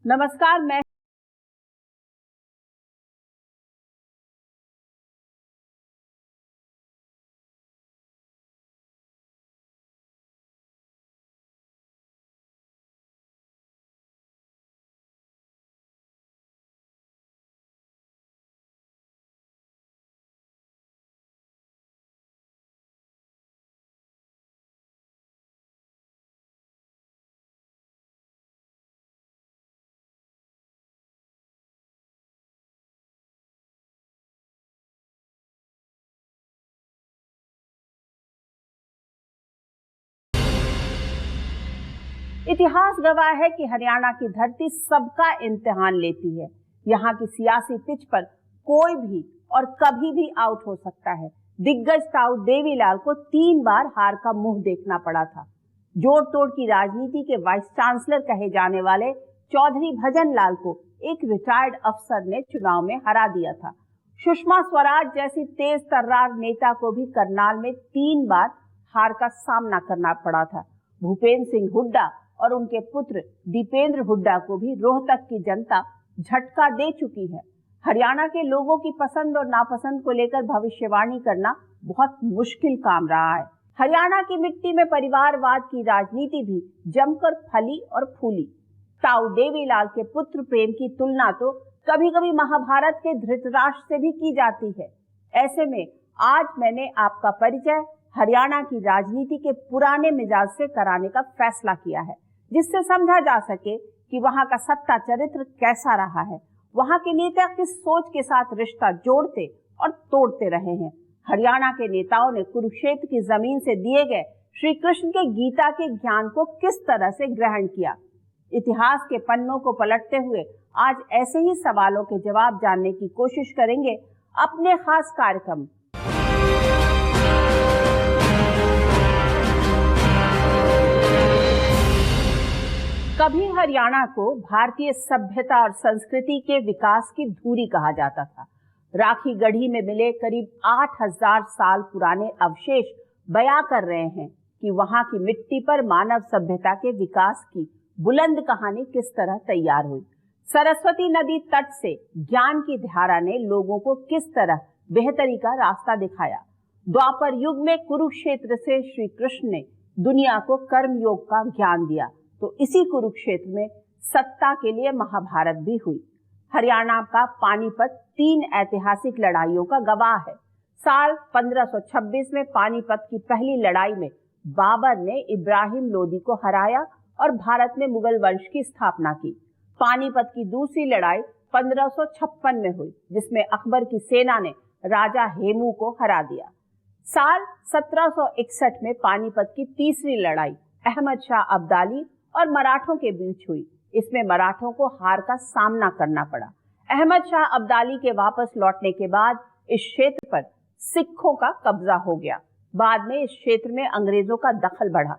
नमस्कार। मैं इतिहास गवाह है कि हरियाणा की धरती सबका इम्तिहान लेती है। यहाँ की सियासी पिच पर कोई भी और कभी भी आउट हो सकता है। दिग्गज ताऊ देवीलाल को 3 बार हार का मुंह देखना पड़ा था। जोड़ तोड़ की राजनीति के वाइस चांसलर कहे जाने वाले चौधरी भजन लाल को एक रिटायर्ड अफसर ने चुनाव में हरा दिया था। सुषमा स्वराज जैसी तेज तर्रार नेता को भी करनाल में 3 बार हार का सामना करना पड़ा था। भूपेंद्र सिंह हुड्डा और उनके पुत्र दीपेंद्र हुड्डा को भी रोहतक की जनता झटका दे चुकी है। हरियाणा के लोगों की पसंद और नापसंद को लेकर भविष्यवाणी करना बहुत मुश्किल काम रहा है। हरियाणा की मिट्टी में परिवारवाद की राजनीति भी जमकर फली और फूली। ताऊ देवीलाल के पुत्र प्रेम की तुलना तो कभी कभी महाभारत के धृतराष्ट्र से भी की जाती है। ऐसे में आज मैंने आपका परिचय हरियाणा की राजनीति के पुराने मिजाज से कराने का फैसला किया है, जिससे समझा जा सके कि वहां का सत्ता चरित्र कैसा रहा है, वहां के नेता किस सोच के साथ रिश्ता जोड़ते और तोड़ते रहे हैं। हरियाणा के नेताओं ने कुरुक्षेत्र की जमीन से दिए गए श्री कृष्ण के गीता के ज्ञान को किस तरह से ग्रहण किया। इतिहास के पन्नों को पलटते हुए आज ऐसे ही सवालों के जवाब जानने की कोशिश करेंगे अपने खास कार्यक्रम। कभी हरियाणा को भारतीय सभ्यता और संस्कृति के विकास की धुरी कहा जाता था। राखी गढ़ी में मिले करीब 8000 साल पुराने अवशेष बयां कर रहे हैं कि वहां की मिट्टी पर मानव सभ्यता के विकास की बुलंद कहानी किस तरह तैयार हुई। सरस्वती नदी तट से ज्ञान की धारा ने लोगों को किस तरह बेहतरी का रास्ता दिखाया। द्वापर युग में कुरुक्षेत्र से श्री कृष्ण ने दुनिया को कर्म योग का ज्ञान दिया, तो इसी कुरुक्षेत्र में सत्ता के लिए महाभारत भी हुई। हरियाणा का पानीपत 3 ऐतिहासिक लड़ाइयों का गवाह है। साल 1526 में पानीपत की पहली लड़ाई में बाबर ने इब्राहिम लोदी को हराया और भारत में मुगल वंश की स्थापना की। पानीपत की दूसरी लड़ाई 1556 में हुई, जिसमें अकबर की सेना ने राजा हेमू को हरा दिया। साल 1761 में पानीपत की तीसरी लड़ाई अहमद शाह अब्दाली और मराठों के बीच हुई। इसमें मराठों को हार का सामना करना पड़ा। अहमद शाह अब्दाली के वापस लौटने के बाद इस क्षेत्र पर सिखों का कब्जा हो गया। बाद में इस क्षेत्र में अंग्रेजों का दखल बढ़ा।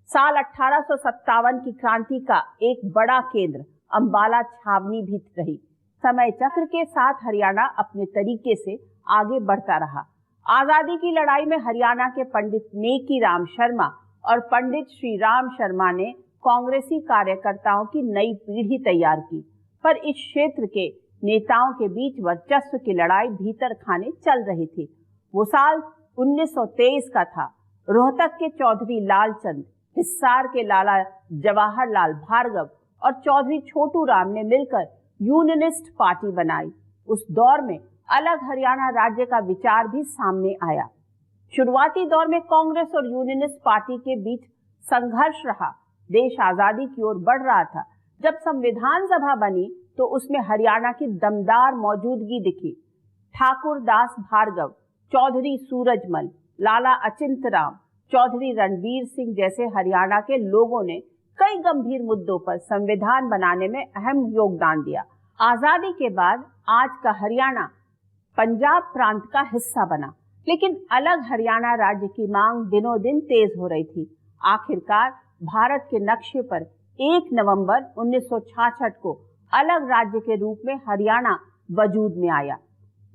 साल 1857 की क्रांति का एक बड़ा केंद्र अंबाला छावनी भी रही। समय चक्र के साथ हरियाणा अपने तरीके से आगे बढ़ता रहा। आजादी की लड़ाई में हरियाणा के पंडित नेकी राम शर्मा और पंडित श्री राम शर्मा ने कांग्रेसी कार्यकर्ताओं की नई पीढ़ी तैयार की, पर इस क्षेत्र के नेताओं के बीच वर्चस्व की लड़ाई भीतर खाने चल रही थी। वो साल 1923 का था। रोहतक के चौधरी लालचंद, हिसार के लाला जवाहरलाल भार्गव और चौधरी छोटू राम ने मिलकर यूनियनिस्ट पार्टी बनाई। उस दौर में अलग हरियाणा राज्य का विचार भी सामने आया। शुरुआती दौर में कांग्रेस और यूनियनिस्ट पार्टी के बीच संघर्ष रहा। देश आजादी की ओर बढ़ रहा था। जब संविधान सभा बनी तो उसमें हरियाणा की दमदार मौजूदगी दिखी। ठाकुर दास भार्गव, चौधरी सूरजमल, लाला अचिंतराम, चौधरी रणवीर सिंह जैसे हरियाणा के लोगों ने कई गंभीर मुद्दों पर संविधान बनाने में अहम योगदान दिया। आजादी के बाद आज का हरियाणा पंजाब प्रांत का हिस्सा बना, लेकिन अलग हरियाणा राज्य की मांग दिनों दिन तेज हो रही थी। आखिरकार भारत के नक्शे पर 1 नवंबर 1966 को अलग राज्य के रूप में हरियाणा वजूद में आया।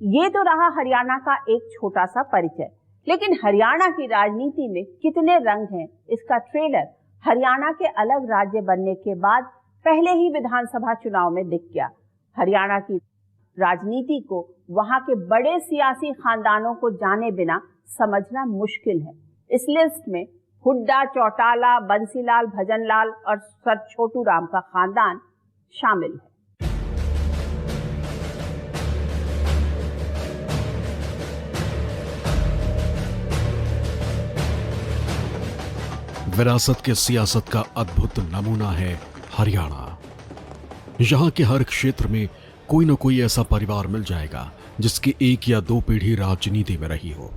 ये तो रहा हरियाणा का एक छोटा सा परिचय, लेकिन हरियाणा की राजनीति में कितने रंग हैं, इसका ट्रेलर हरियाणा के अलग राज्य बनने के बाद पहले ही विधानसभा चुनाव में दिख गया। हरियाणा की राजनीति को वहां के बड़े सियासी खानदानों को जाने बिना समझना मुश्किल है। इस लिस्ट में हुड्डा, चौटाला, बंसीलाल, भजनलाल और सर छोटू राम का खानदान शामिल है। विरासत के सियासत का अद्भुत नमूना है हरियाणा। यहां के हर क्षेत्र में कोई न कोई ऐसा परिवार मिल जाएगा जिसकी एक या दो पीढ़ी राजनीति में रही हो।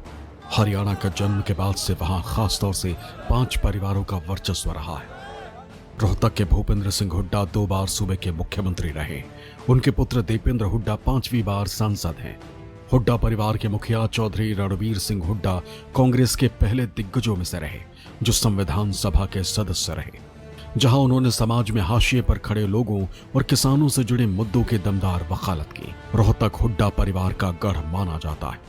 हरियाणा का जन्म के बाद से वहां खासतौर से 5 परिवारों का वर्चस्व रहा है। रोहतक के भूपेंद्र सिंह हुड्डा 2 बार सूबे के मुख्यमंत्री रहे। उनके पुत्र दीपेंद्र हुड्डा 5वीं बार सांसद हैं। हुड्डा परिवार के मुखिया चौधरी रणवीर सिंह हुड्डा कांग्रेस के पहले दिग्गजों में से रहे, जो संविधान सभा के सदस्य रहे, जहां उन्होंने समाज में हाशिए पर खड़े लोगों और किसानों से जुड़े मुद्दों की दमदार वकालत की। रोहतक हुड्डा परिवार का गढ़ माना जाता है।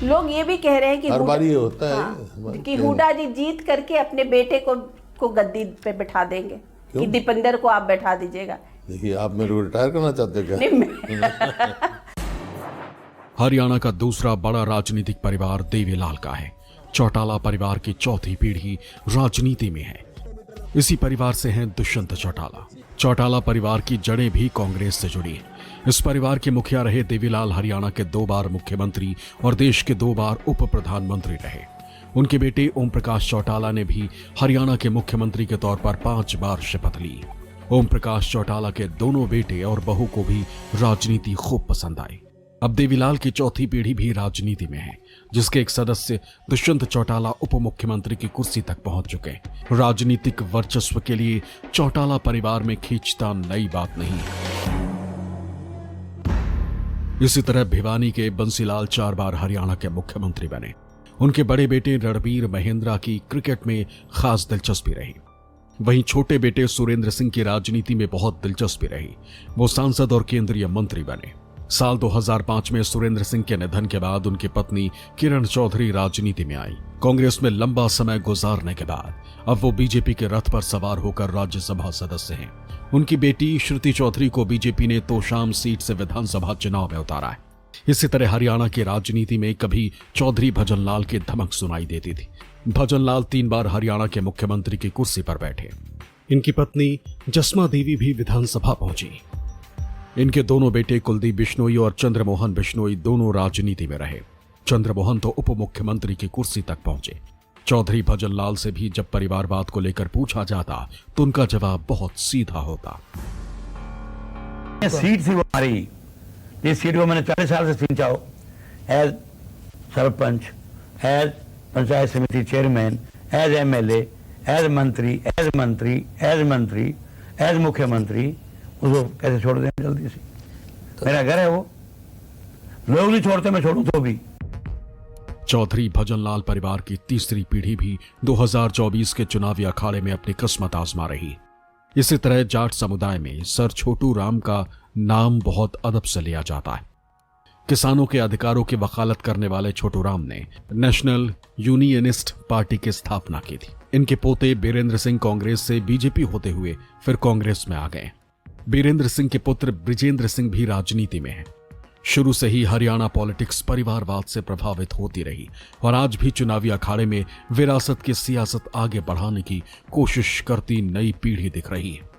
लोग ये भी कह रहे हैं कि हर बार ये होता है कि हुड्डा जी जीत करके अपने बेटे को गद्दी पे बैठा देंगे, कि दीपेंद्र को आप बैठा दीजिएगा। देखिए, आप मेरे को रिटायर करना चाहते क्या? हरियाणा का दूसरा बड़ा राजनीतिक परिवार देवीलाल का है। चौटाला परिवार की चौथी पीढ़ी राजनीति में है। इसी परिवार से हैं दुष्यंत चौटाला। चौटाला परिवार की जड़ें भी कांग्रेस से जुड़ी हैं। इस परिवार के मुखिया रहे देवीलाल हरियाणा के 2 बार मुख्यमंत्री और देश के 2 बार उप प्रधानमंत्री रहे। उनके बेटे ओम प्रकाश चौटाला ने भी हरियाणा के मुख्यमंत्री के तौर पर 5 बार शपथ ली। ओम प्रकाश चौटाला के दोनों बेटे और बहू को भी राजनीति खूब पसंद आई। अब देवीलाल की चौथी पीढ़ी भी राजनीति में है, जिसके एक सदस्य दुष्यंत चौटाला उप मुख्यमंत्री की कुर्सी तक पहुंच चुके। राजनीतिक वर्चस्व के लिए चौटाला परिवार में खींचतान नई बात नहीं है। इसी तरह भिवानी के बंसीलाल 4 बार हरियाणा के मुख्यमंत्री बने। उनके बड़े बेटे रणबीर महेंद्रा की क्रिकेट में खास दिलचस्पी रही। वहीं छोटे बेटे सुरेंद्र सिंह की राजनीति में बहुत दिलचस्पी रही। वो सांसद और केंद्रीय मंत्री बने। साल 2005 में सुरेंद्र सिंह के निधन के बाद उनकी पत्नी किरण चौधरी राजनीति में आई। कांग्रेस में लंबा समय गुजारने के बाद अब वो बीजेपी के रथ पर सवार होकर राज्यसभा सदस्य हैं। उनकी बेटी श्रुति चौधरी को बीजेपी ने तोशाम सीट से विधानसभा चुनाव में उतारा है। इसी तरह हरियाणा की राजनीति में कभी चौधरी भजनलाल की धमक सुनाई देती थी। भजनलाल 3 बार हरियाणा के मुख्यमंत्री की कुर्सी पर बैठे। इनकी पत्नी जसमा देवी भी विधानसभा पहुंची। इनके दोनों बेटे कुलदीप बिश्नोई और चंद्रमोहन बिश्नोई दोनों राजनीति में रहे। चंद्रमोहन तो उप मुख्यमंत्री की कुर्सी तक पहुंचे। चौधरी भजनलाल से भी जब परिवारवाद को लेकर पूछा जाता तो उनका जवाब बहुत सीधा होता। सीट थी वो हमारी, इस सीट को मैंने 40 साल से सींचा हो, एज सरपंच, एज पंचायत समिति चेयरमैन, एज एमएलए, एज मंत्री, एज मुख्यमंत्री। उसको कैसे छोड़ दें जल्दी से? मेरा घर है वो, लोग नहीं छोड़ते, मैं छोड़ूं तो भी। चौधरी भजनलाल परिवार की तीसरी पीढ़ी भी 2024 के चुनावी अखाड़े में अपनी किस्मत आजमा रही। इसी तरह जाट समुदाय में सर छोटू राम का नाम बहुत अदब से लिया जाता है। किसानों के अधिकारों की वकालत करने वाले छोटू राम ने नेशनल यूनियनिस्ट पार्टी की स्थापना की थी। इनके पोते बीरेंद्र सिंह कांग्रेस से बीजेपी होते हुए फिर कांग्रेस में आ गए। बीरेंद्र सिंह के पुत्र ब्रिजेंद्र सिंह भी राजनीति में हैं। शुरू से ही हरियाणा पॉलिटिक्स परिवारवाद से प्रभावित होती रही और आज भी चुनावी अखाड़े में विरासत की सियासत आगे बढ़ाने की कोशिश करती नई पीढ़ी दिख रही है।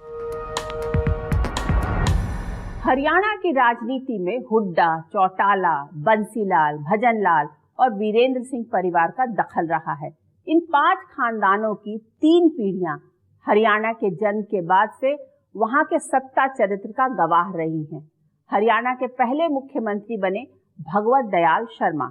हरियाणा की राजनीति में हुड्डा, चौटाला, बंसीलाल, भजनलाल और वीरेंद्र सिंह परिवार का दखल रहा है। इन 5 खानदानों की 3 पीढ़ियां हरियाणा के जन्म के बाद से वहां के सत्ता चरित्र का गवाह रही हैं। हरियाणा के पहले मुख्यमंत्री बने भगवत दयाल शर्मा।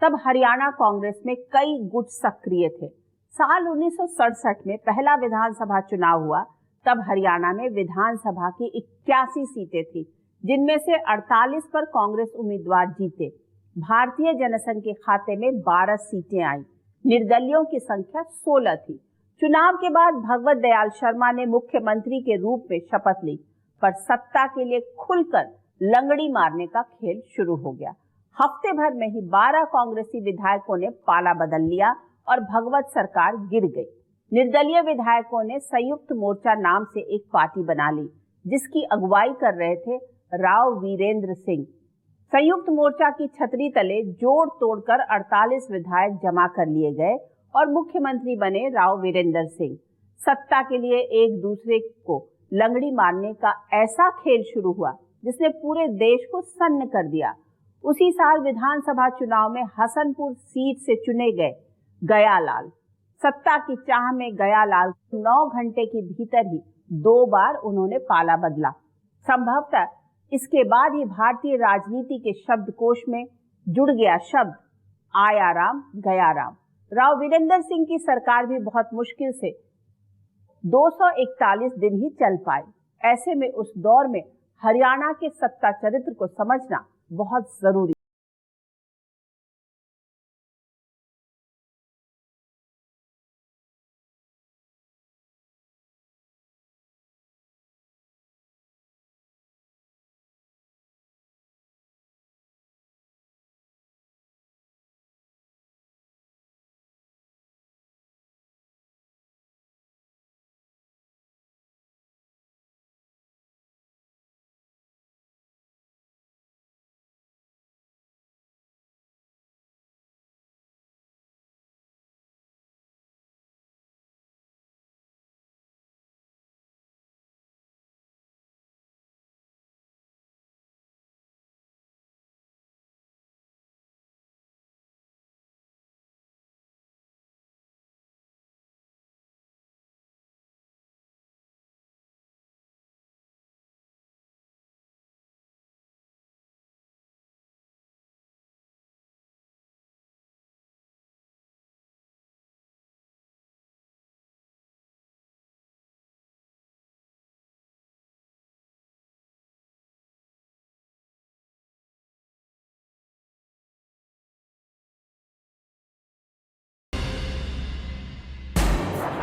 तब हरियाणा कांग्रेस में कई गुट सक्रिय थे। साल 1967 में पहला विधानसभा चुनाव हुआ। तब हरियाणा में विधानसभा की 81 सीटें थी, जिनमें से 48 पर कांग्रेस उम्मीदवार जीते। भारतीय जनसंघ के खाते में 12 सीटें आई। निर्दलियों की संख्या 16 थी। चुनाव के बाद भगवत दयाल शर्मा ने मुख्यमंत्री के रूप में शपथ ली, पर सत्ता के लिए खुलकर लंगड़ी मारने का खेल शुरू हो गया। हफ्ते भर में ही 12 कांग्रेसी विधायकों ने पाला बदल लिया और भगवत सरकार गिर गई। निर्दलीय विधायकों ने संयुक्त मोर्चा नाम से एक पार्टी बना ली, जिसकी अगुवाई कर रहे थे राव वीरेंद्र सिंह। संयुक्त मोर्चा की छतरी तले जोड़ तोड़कर 48 विधायक जमा कर लिए गए और मुख्यमंत्री बने राव वीरेंद्र सिंह। सत्ता के लिए एक दूसरे को लंगड़ी मारने का ऐसा खेल शुरू हुआ जिसने पूरे देश को सन्न कर दिया। उसी साल विधानसभा चुनाव में हसनपुर सीट से चुने गए गयालाल। सत्ता की चाह में गयालाल 9 घंटे के भीतर ही 2 बार उन्होंने पाला बदला। संभवतः इसके बाद ही भारतीय राजनीति के शब्दकोश में जुड़ गया शब्द आया राम गया राम। राव वीरेंद्र सिंह की सरकार भी बहुत मुश्किल से 241 दिन ही चल पाई। ऐसे में उस दौर में हरियाणा के सत्ता चरित्र को समझना बहुत जरूरी।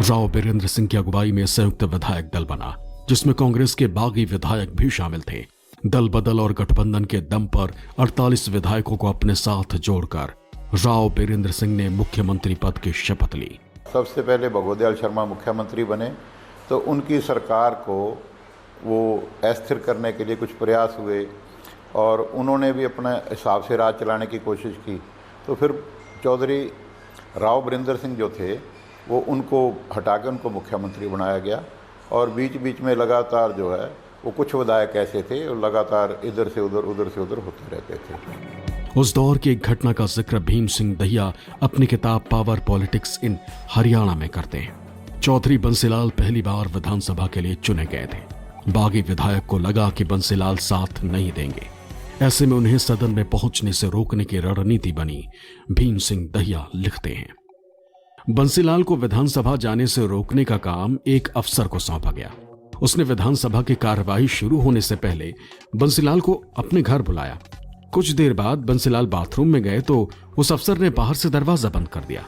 राव वीरेंद्र सिंह की अगुवाई में संयुक्त विधायक दल बना, जिसमें कांग्रेस के बागी विधायक भी शामिल थे। दल बदल और गठबंधन के दम पर 48 विधायकों को अपने साथ जोड़कर राव वीरेंद्र सिंह ने मुख्यमंत्री पद की शपथ ली। सबसे पहले भगवत दयाल शर्मा मुख्यमंत्री बने तो उनकी सरकार को वो अस्थिर करने के लिए कुछ प्रयास हुए और उन्होंने भी अपने हिसाब से राज चलाने की कोशिश की। तो फिर चौधरी राव वीरेंद्र सिंह जो थे वो उनको हटा के उनको मुख्यमंत्री बनाया गया और बीच बीच में लगातार जो है वो कुछ विधायक ऐसे थे और लगातार इधर से उधर होते रहते थे। उस दौर की एक घटना का जिक्र भीम सिंह दहिया अपनी किताब पावर पॉलिटिक्स इन हरियाणा में करते हैं। चौधरी बंसीलाल पहली बार विधानसभा के लिए चुने गए थे। बागी विधायक को लगा कि बंसीलाल साथ नहीं देंगे। ऐसे में उन्हें सदन में पहुंचने से रोकने की रणनीति बनी। भीम सिंह दहिया लिखते हैं, बंसीलाल को विधानसभा जाने से रोकने का काम एक अफसर को सौंपा गया। उसने विधानसभा की कार्यवाही शुरू होने से पहले बंसीलाल को अपने घर बुलाया। कुछ देर बाद बंसीलाल बाथरूम में गए तो उस अफसर ने बाहर से दरवाजा बंद कर दिया।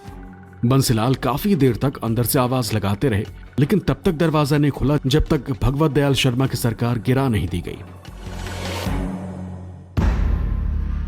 बंसीलाल काफी देर तक अंदर से आवाज लगाते रहे, लेकिन तब तक दरवाजा नहीं खुला जब तक भगवत दयाल शर्मा की सरकार गिरा नहीं दी गई।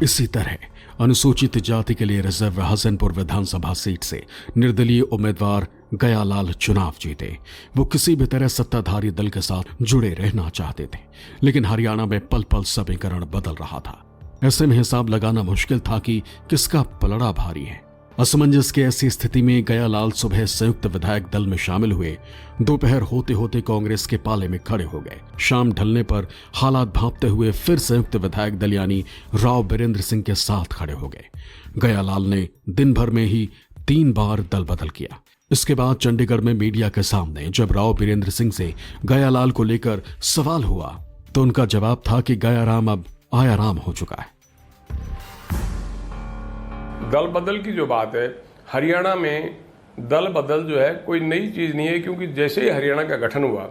इसी तरह अनुसूचित जाति के लिए रिजर्व हसनपुर विधानसभा सीट से निर्दलीय उम्मीदवार गयालाल चुनाव जीते। वो किसी भी तरह सत्ताधारी दल के साथ जुड़े रहना चाहते थे, लेकिन हरियाणा में पल पल समीकरण बदल रहा था। ऐसे में हिसाब लगाना मुश्किल था कि किसका पलड़ा भारी है। असमंजस की ऐसी स्थिति में गयालाल सुबह संयुक्त विधायक दल में शामिल हुए। दोपहर होते होते कांग्रेस के पाले में खड़े हो गए। शाम ढलने पर हालात भांपते हुए फिर संयुक्त विधायक दल यानी राव वीरेंद्र सिंह के साथ खड़े हो गए। गयालाल ने दिन भर में ही 3 बार दल बदल किया। इसके बाद चंडीगढ़ में मीडिया के सामने जब राव वीरेंद्र सिंह से गयालाल को लेकर सवाल हुआ तो उनका जवाब था कि गयाराम अब आयाराम हो चुका है। दल बदल की जो बात है, हरियाणा में दल बदल जो है कोई नई चीज़ नहीं है, क्योंकि जैसे ही हरियाणा का गठन हुआ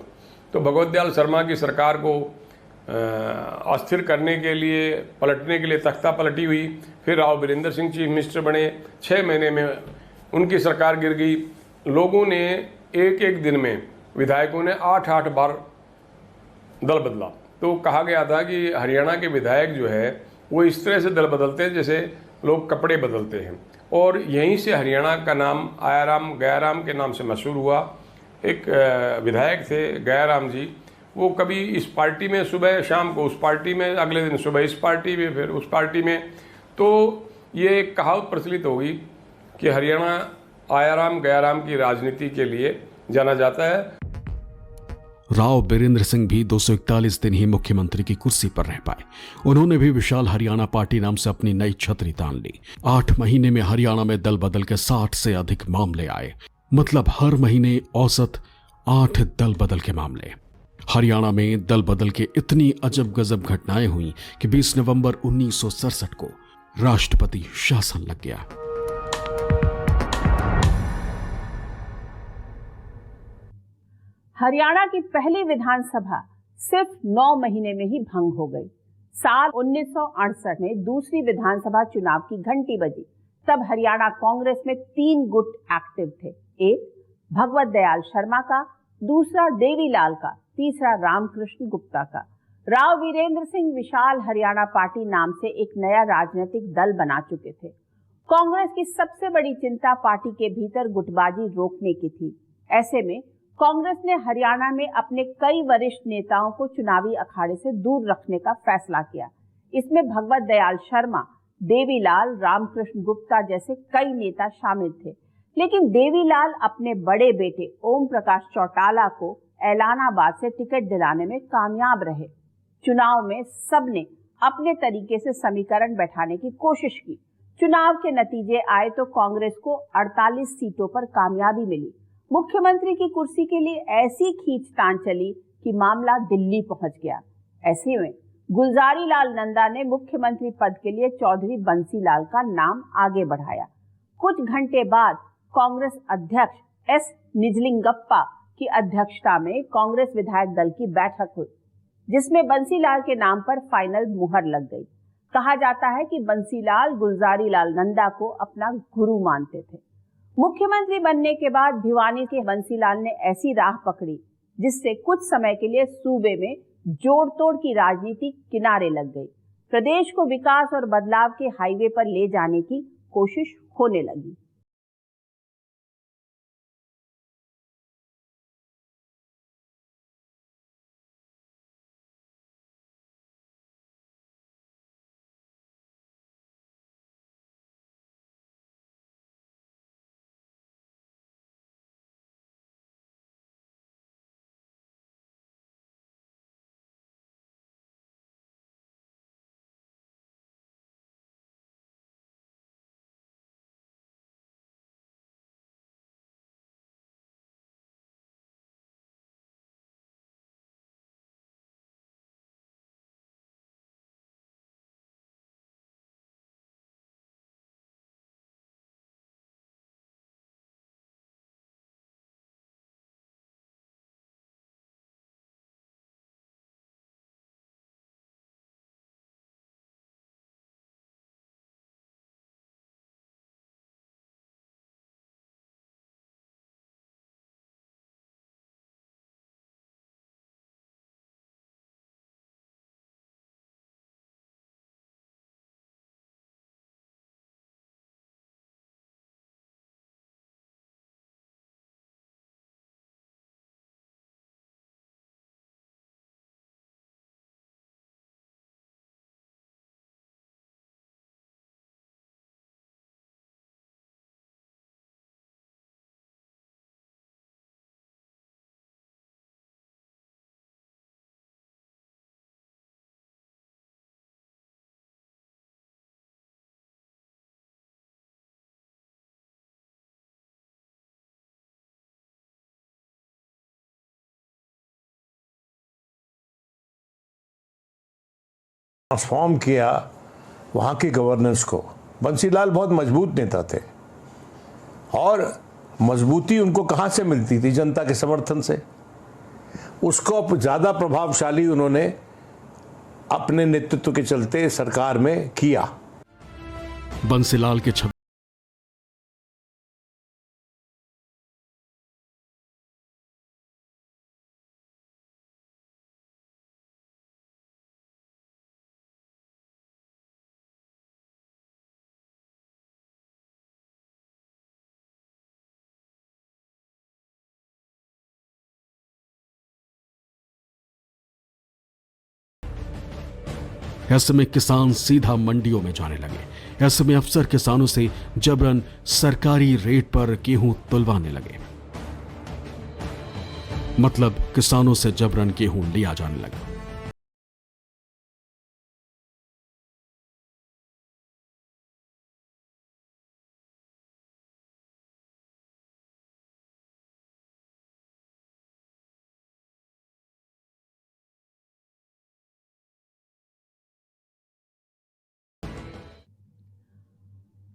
तो भगवत दयाल शर्मा की सरकार को अस्थिर करने के लिए, पलटने के लिए तख्ता पलटी हुई। फिर राव वीरेंद्र सिंह चीफ मिनिस्टर बने। 6 महीने में उनकी सरकार गिर गई। लोगों ने एक दिन में, विधायकों ने 8 बार दल बदला। तो कहा गया था कि हरियाणा के विधायक जो है वो इस तरह से दल बदलते हैं जैसे लोग कपड़े बदलते हैं। और यहीं से हरियाणा का नाम आयाराम गयाराम के नाम से मशहूर हुआ। एक विधायक थे गयाराम जी, वो कभी इस पार्टी में सुबह शाम को उस पार्टी में, अगले दिन सुबह इस पार्टी में, फिर उस पार्टी में। तो ये एक कहावत प्रचलित हो गई कि हरियाणा आयाराम गयाराम की राजनीति के लिए जाना जाता है। राव बीरेंद्र सिंह भी 241 दिन ही मुख्यमंत्री की कुर्सी पर रह पाए। उन्होंने भी विशाल हरियाणा पार्टी नाम से अपनी नई छतरी तान ली। 8 महीने में हरियाणा में दल बदल के 60 से अधिक मामले आए। मतलब हर महीने औसत 8 दल बदल के मामले। हरियाणा में दल बदल के इतनी अजब गजब घटनाएं हुई कि 20 नवंबर 1967 को राष्ट्रपति शासन लग गया। हरियाणा की पहली विधानसभा सिर्फ 9 महीने में ही भंग हो गई। साल 1968 में दूसरी विधानसभा चुनाव की घंटी बजी। तब हरियाणा कांग्रेस में 3 गुट एक्टिव थे। एक भगवत दयाल शर्मा का, दूसरा देवीलाल का, तीसरा रामकृष्ण गुप्ता का। राव वीरेंद्र सिंह विशाल हरियाणा पार्टी नाम से एक नया राजनीतिक दल बना चुके थे। कांग्रेस की सबसे बड़ी चिंता पार्टी के भीतर गुटबाजी रोकने की थी। ऐसे में कांग्रेस ने हरियाणा में अपने कई वरिष्ठ नेताओं को चुनावी अखाड़े से दूर रखने का फैसला किया। इसमें भगवत दयाल शर्मा, देवीलाल, रामकृष्ण गुप्ता जैसे कई नेता शामिल थे। लेकिन देवीलाल अपने बड़े बेटे ओम प्रकाश चौटाला को एलानाबाद से टिकट दिलाने में कामयाब रहे। चुनाव में सबने अपने तरीके से समीकरण बैठाने की कोशिश की। चुनाव के नतीजे आए तो कांग्रेस को 48 सीटों पर कामयाबी मिली। मुख्यमंत्री की कुर्सी के लिए ऐसी खींचतान चली कि मामला दिल्ली पहुंच गया। ऐसे में गुलजारी लाल नंदा ने मुख्यमंत्री पद के लिए चौधरी बंसीलाल का नाम आगे बढ़ाया। कुछ घंटे बाद कांग्रेस अध्यक्ष एस निजलिंगप्पा की अध्यक्षता में कांग्रेस विधायक दल की बैठक हुई, जिसमें बंसीलाल के नाम पर फाइनल मुहर लग गई। कहा जाता है कि बंसीलाल गुलजारी लाल नंदा को अपना गुरु मानते थे। मुख्यमंत्री बनने के बाद भिवानी के बंसीलाल ने ऐसी राह पकड़ी जिससे कुछ समय के लिए सूबे में जोड़ तोड़ की राजनीति किनारे लग गई। प्रदेश को विकास और बदलाव के हाईवे पर ले जाने की कोशिश होने लगी। ट्रांसफॉर्म किया वहाँ की गवर्नेंस को। बंसीलाल बहुत मजबूत नेता थे और मजबूती उनको कहाँ से मिलती थी? जनता के समर्थन से। उसको अब ज़्यादा प्रभावशाली उन्होंने अपने नेतृत्व के चलते सरकार में किया। बंसीलाल के ऐसे में किसान सीधा मंडियों में जाने लगे। ऐसे में अफसर किसानों से जबरन सरकारी रेट पर गेहूं तुलवाने लगे। मतलब किसानों से जबरन गेहूं लिया जाने लगा।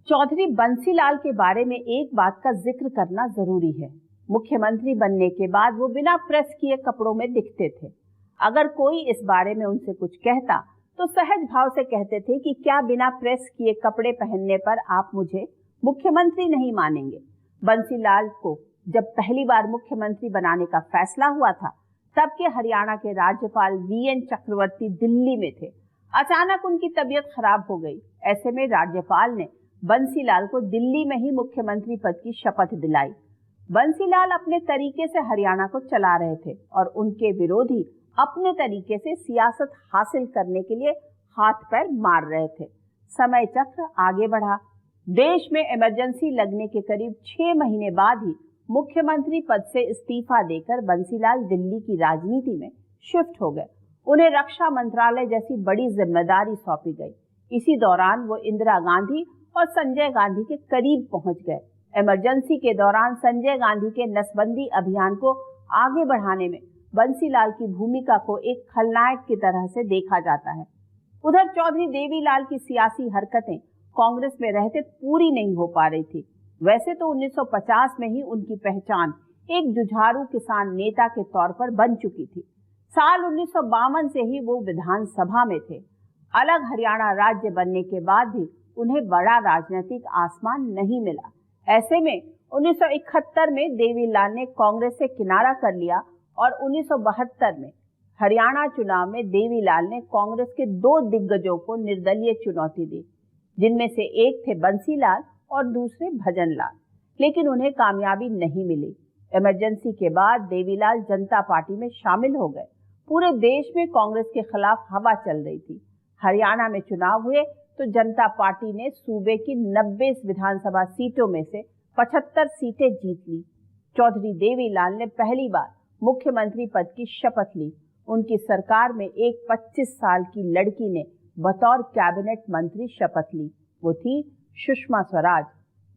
चौधरी बंसीलाल के बारे में एक बात का जिक्र करना जरूरी है। मुख्यमंत्री बनने के बाद वो बिना प्रेस किए कपड़ों में दिखते थे। अगर कोई इस बारे में उनसे कुछ कहता तो सहज भाव से कहते थे कि क्या बिना प्रेस किए कपड़े पहनने पर आप मुझे मुख्यमंत्री नहीं मानेंगे। बंसीलाल को जब पहली बार मुख्यमंत्री बनाने का फैसला हुआ था, तब के हरियाणा के राज्यपाल वीएन चक्रवर्ती दिल्ली में थे। अचानक उनकी तबीयत खराब हो गई। ऐसे में राज्यपाल ने बंसीलाल को दिल्ली में ही मुख्यमंत्री पद की शपथ दिलाई। बंसीलाल अपने तरीके से हरियाणा को चला रहे थे और उनके विरोधी अपने तरीके से सियासत हासिल करने के लिए हाथ पैर मार रहे थे। समय चक्र आगे बढ़ा। देश में इमरजेंसी लगने के करीब 6 महीने बाद ही मुख्यमंत्री पद से इस्तीफा देकर बंसीलाल दिल्ली की राजनीति में शिफ्ट हो गए। उन्हें रक्षा मंत्रालय जैसी बड़ी जिम्मेदारी सौंपी गई। इसी दौरान वो इंदिरा गांधी और संजय गांधी के करीब पहुंच गए। इमरजेंसी के दौरान संजय गांधी के नसबंदी अभियान को आगे बढ़ाने में बंसीलाल की भूमिका को एक खलनायक की तरह से देखा जाता है। उधर चौधरी देवीलाल की सियासी हरकतें कांग्रेस में रहते पूरी नहीं हो पा रही थी। वैसे तो 1950 में ही उनकी पहचान एक जुझारू किसान नेता के तौर पर बन चुकी थी। साल 1952 से ही वो विधानसभा में थे। अलग हरियाणा राज्य बनने के बाद भी उन्हें बड़ा राजनीतिक आसमान नहीं मिला। ऐसे में 1971 में देवीलाल ने कांग्रेस से किनारा कर लिया और 1972 में हरियाणा चुनाव में देवीलाल ने कांग्रेस के 2 दिग्गजों को निर्दलीय चुनौती दी, जिनमें से एक थे बंसीलाल और दूसरे भजनलाल, लेकिन उन्हें कामयाबी नहीं मिली। इमरजेंसी के बाद देवीलाल जनता पार्टी में शामिल हो गए। पूरे देश में कांग्रेस के खिलाफ हवा चल रही थी। हरियाणा में चुनाव हुए तो जनता पार्टी ने सूबे की 90 विधानसभा सीटों में से 75 सीटें जीत ली। चौधरी देवीलाल ने पहली बार मुख्यमंत्री पद की शपथ ली। उनकी सरकार में एक 25 साल की लड़की ने बतौर कैबिनेट मंत्री शपथ ली। वो थी सुषमा स्वराज।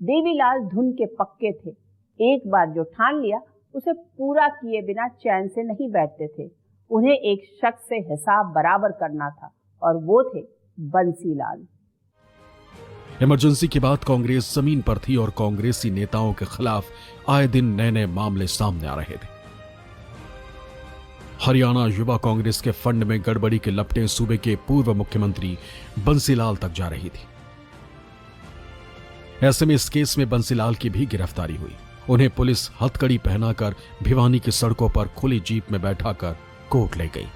देवीलाल धुन के पक्के थे। एक बार जो ठान लिया उसे पूरा किए बिना चैन से नहीं बैठते थे। उन्हें एक शख्स से हिसाब बराबर करना था और वो थे बंसीलाल। इमरजेंसी के बाद कांग्रेस जमीन पर थी और कांग्रेसी नेताओं के खिलाफ आए दिन नए नए मामले सामने आ रहे थे। हरियाणा युवा कांग्रेस के फंड में गड़बड़ी के लपटें सूबे के पूर्व मुख्यमंत्री बंसीलाल तक जा रही थी। ऐसे में इस केस में बंसीलाल की भी गिरफ्तारी हुई। उन्हें पुलिस हथकड़ी पहनाकर भिवानी की सड़कों पर खुली जीप में बैठाकर कोर्ट ले गई।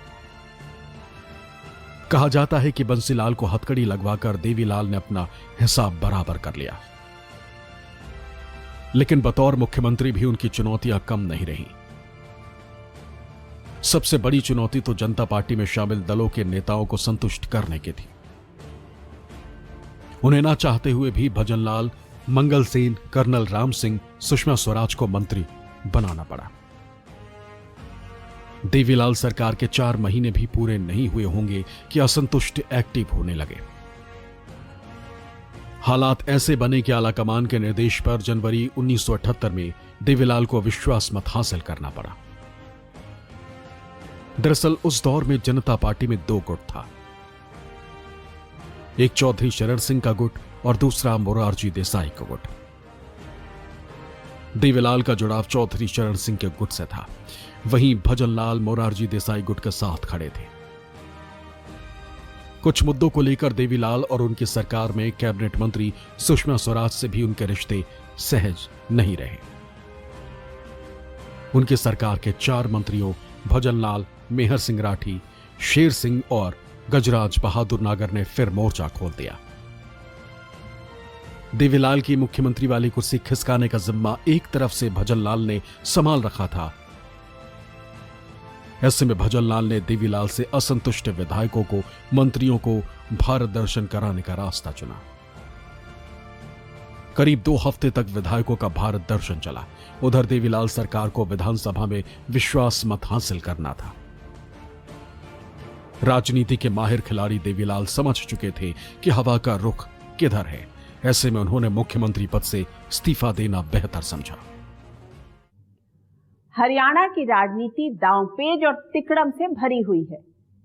कहा जाता है कि बंसीलाल को हथकड़ी लगवाकर देवीलाल ने अपना हिसाब बराबर कर लिया। लेकिन बतौर मुख्यमंत्री भी उनकी चुनौतियां कम नहीं रही। सबसे बड़ी चुनौती तो जनता पार्टी में शामिल दलों के नेताओं को संतुष्ट करने की थी। उन्हें ना चाहते हुए भी भजनलाल, मंगल सेन, कर्नल राम सिंह, सुषमा स्वराज को मंत्री बनाना पड़ा। देवीलाल सरकार के 4 महीने भी पूरे नहीं हुए होंगे कि असंतुष्ट एक्टिव होने लगे। हालात ऐसे बने कि आलाकमान के निर्देश पर जनवरी 1978 में देवीलाल को विश्वास मत हासिल करना पड़ा। दरअसल उस दौर में जनता पार्टी में 2 गुट था। एक चौधरी शरण सिंह का गुट और दूसरा मोरारजी देसाई का गुट। देवीलाल का जुड़ाव चौधरी शरण सिंह के गुट से था, वहीं भजनलाल मोरारजी देसाई गुट के साथ खड़े थे। कुछ मुद्दों को लेकर देवीलाल और उनकी सरकार में कैबिनेट मंत्री सुषमा स्वराज से भी उनके रिश्ते सहज नहीं रहे। उनकी सरकार के 4 मंत्रियों भजनलाल, मेहर सिंह राठी, शेर सिंह और गजराज बहादुर नागर ने फिर मोर्चा खोल दिया। देवीलाल की मुख्यमंत्री वाली कुर्सी खिसकाने का जिम्मा एक तरफ से भजनलाल ने संभाल रखा था, ऐसे में भजनलाल ने देवीलाल से असंतुष्ट विधायकों को, मंत्रियों को भारत दर्शन कराने का रास्ता चुना। करीब 2 हफ्ते तक विधायकों का भारत दर्शन चला। उधर देवीलाल सरकार को विधानसभा में विश्वास मत हासिल करना था। राजनीति के माहिर खिलाड़ी देवीलाल समझ चुके थे कि हवा का रुख किधर है। ऐसे में उन्होंने मुख्यमंत्री पद से इस्तीफा देना बेहतर समझा। हरियाणा की राजनीति दांवपेच और तिकड़म से भरी हुई है।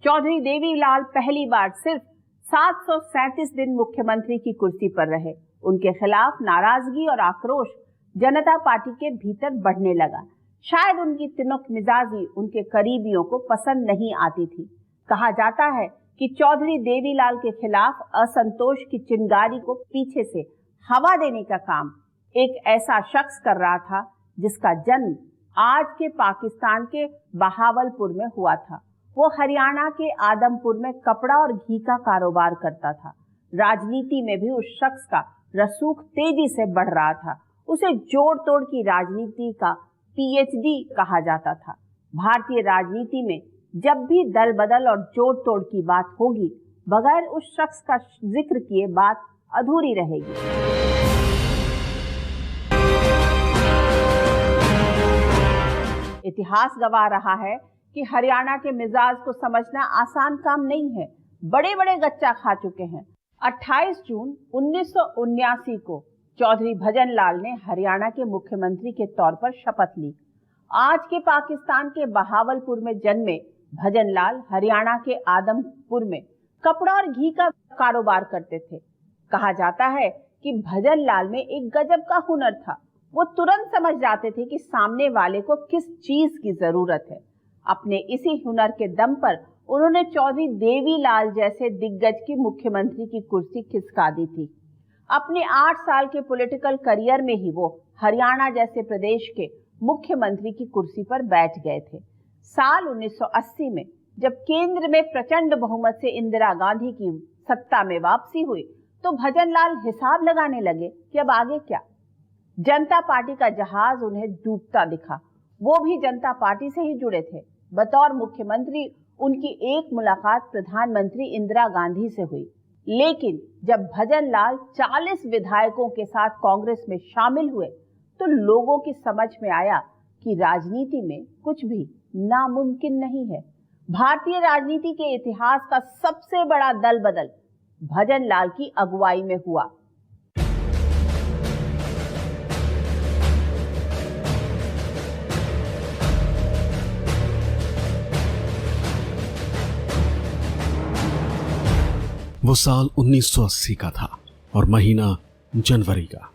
चौधरी देवीलाल पहली बार सिर्फ 737 दिन मुख्यमंत्री की कुर्सी पर रहे। उनके खिलाफ नाराजगी और आक्रोश जनता पार्टी के भीतर बढ़ने लगा। शायद उनकी तिनुक मिजाजी उनके करीबियों को पसंद नहीं आती थी। कहा जाता है कि चौधरी देवीलाल के खिलाफ असंतोष की चिंगारी को पीछे से हवा देने का काम एक ऐसा शख्स कर रहा था जिसका जन्म आज के पाकिस्तान के बहावलपुर में हुआ था। वो हरियाणा के आदमपुर में कपड़ा और घी का कारोबार करता था। राजनीति में भी उस शख्स का रसूख तेजी से बढ़ रहा था। उसे जोड़ तोड़ की राजनीति का PhD कहा जाता था। भारतीय राजनीति में जब भी दल बदल और जोड़ तोड़ की बात होगी, बगैर उस शख्स का जिक्र किए बात अधूरी रहेगी। इतिहास गवाह रहा है कि हरियाणा के मिजाज को समझना आसान काम नहीं है। बड़े बड़े गच्चा खा चुके हैं। 28 जून 1979 को चौधरी भजनलाल ने हरियाणा के मुख्यमंत्री के तौर पर शपथ ली। आज के पाकिस्तान के बहावलपुर में जन्मे भजनलाल हरियाणा के आदमपुर में कपड़ा और घी का कारोबार करते थे। कहा जाता है कि भजनलाल में एक गजब का हुनर था। वो तुरंत समझ जाते थे कि सामने वाले को किस चीज की जरूरत है। अपने इसी हुनर के दम पर उन्होंने चौधरी देवीलाल जैसे दिग्गज की मुख्यमंत्री की कुर्सी खिसका दी थी। अपने 8 साल के पॉलिटिकल करियर में ही वो हरियाणा जैसे प्रदेश के मुख्यमंत्री की कुर्सी पर बैठ गए थे। साल 1980 में जब केंद्र में प्रचंड बहुमत से इंदिरा गांधी की सत्ता में वापसी हुई, तो भजनलाल हिसाब लगाने लगे कि अब आगे क्या। जनता पार्टी का जहाज उन्हें डूबता दिखा। वो भी जनता पार्टी से ही जुड़े थे। बतौर मुख्यमंत्री उनकी एक मुलाकात प्रधानमंत्री इंदिरा गांधी से हुई। लेकिन जब भजनलाल 40 विधायकों के साथ कांग्रेस में शामिल हुए, तो लोगों की समझ में आया कि राजनीति में कुछ भी नामुमकिन नहीं है। भारतीय राजनीति के इतिहास का सबसे बड़ा दल बदल भजनलाल की अगुवाई में हुआ। वो साल 1980 का था और महीना जनवरी का।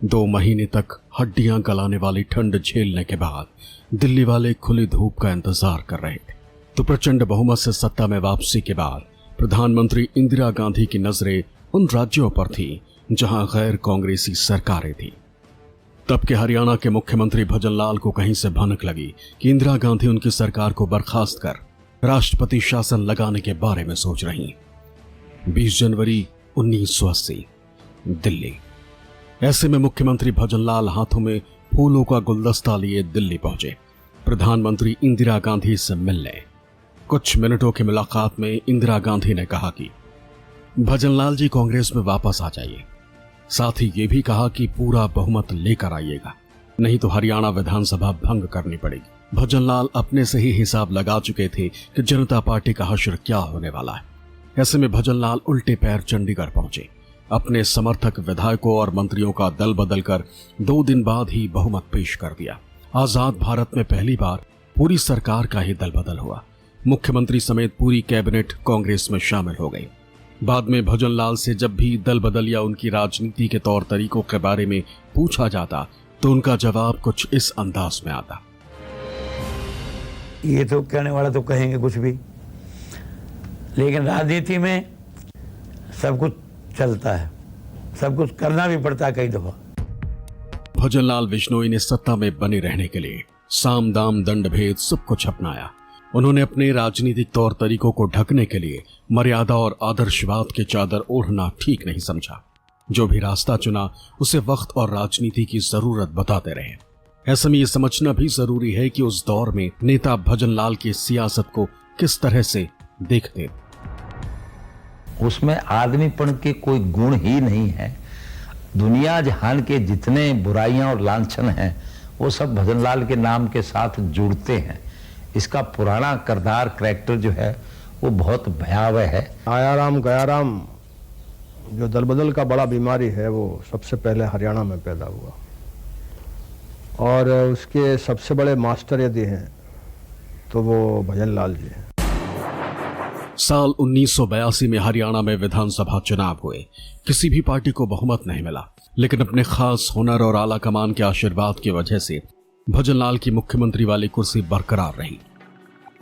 2 महीने तक हड्डियां गलाने वाली ठंड झेलने के बाद दिल्ली वाले खुली धूप का इंतजार कर रहे थे। तो प्रचंड बहुमत से सत्ता में वापसी के बाद प्रधानमंत्री इंदिरा गांधी की नजरें उन राज्यों पर थी जहां गैर कांग्रेसी सरकारें थी। तब के हरियाणा के मुख्यमंत्री भजनलाल को कहीं से भनक लगी कि इंदिरा गांधी उनकी सरकार को बर्खास्त कर राष्ट्रपति शासन लगाने के बारे में सोच रही। 20 जनवरी 1980 दिल्ली। ऐसे में मुख्यमंत्री भजनलाल हाथों में फूलों का गुलदस्ता लिए दिल्ली पहुंचे प्रधानमंत्री इंदिरा गांधी से मिलने। कुछ मिनटों की मुलाकात में इंदिरा गांधी ने कहा कि भजनलाल जी कांग्रेस में वापस आ जाइए। साथ ही ये भी कहा कि पूरा बहुमत लेकर आइएगा, नहीं तो हरियाणा विधानसभा भंग करनी पड़ेगी। भजनलाल अपने से ही हिसाब लगा चुके थे कि जनता पार्टी का हश्र क्या होने वाला है। ऐसे में भजनलाल उल्टे पैर चंडीगढ़ पहुंचे। अपने समर्थक विधायकों और मंत्रियों का दल बदल कर 2 दिन बाद ही बहुमत पेश कर दिया। आजाद भारत में पहली बार पूरी सरकार का ही दल बदल हुआ। मुख्यमंत्री समेत पूरी कैबिनेट कांग्रेस में शामिल हो गई। बाद में भजनलाल से जब भी दल बदल या उनकी राजनीति के तौर तरीकों के बारे में पूछा जाता, तो उनका जवाब कुछ इस अंदाज में आता। ये तो कहने वाला तो कहेंगे कुछ भी, लेकिन राजनीति में सब कुछ चलता है, सब कुछ करना भी पड़ता है कई दफा। भजनलाल बिश्नोई ने सत्ता में बने रहने के लिए साम दाम दंड भेद सब कुछ अपनाया। उन्होंने अपने राजनीतिक तौर तरीकों को ढकने के लिए मर्यादा और आदर्शवाद के चादर ओढ़ना ठीक नहीं समझा। जो भी रास्ता चुना उसे वक्त और राजनीति की जरूरत बताते रहे। ऐसे में ये समझना भी जरूरी है कि उस दौर में नेता भजनलाल की सियासत को किस तरह से देखते। उसमें आदमीपन के कोई गुण ही नहीं है। दुनिया जहान के जितने बुराइयां और लांछन हैं वो सब भजनलाल के नाम के साथ जुड़ते हैं। इसका पुराना किरदार कैरेक्टर जो है वो बहुत भयावह है। आयाराम गयाराम जो दल बदल का बड़ा बीमारी है वो सबसे पहले हरियाणा में पैदा हुआ और उसके सबसे बड़े मास्टर यदि हैं तो वो भजनलाल जी हैं। साल 1982 में हरियाणा में विधानसभा चुनाव हुए। किसी भी पार्टी को बहुमत नहीं मिला, लेकिन अपने खास हुनर और आला कमान के आशीर्वाद की वजह से भजनलाल की मुख्यमंत्री वाली कुर्सी बरकरार रही।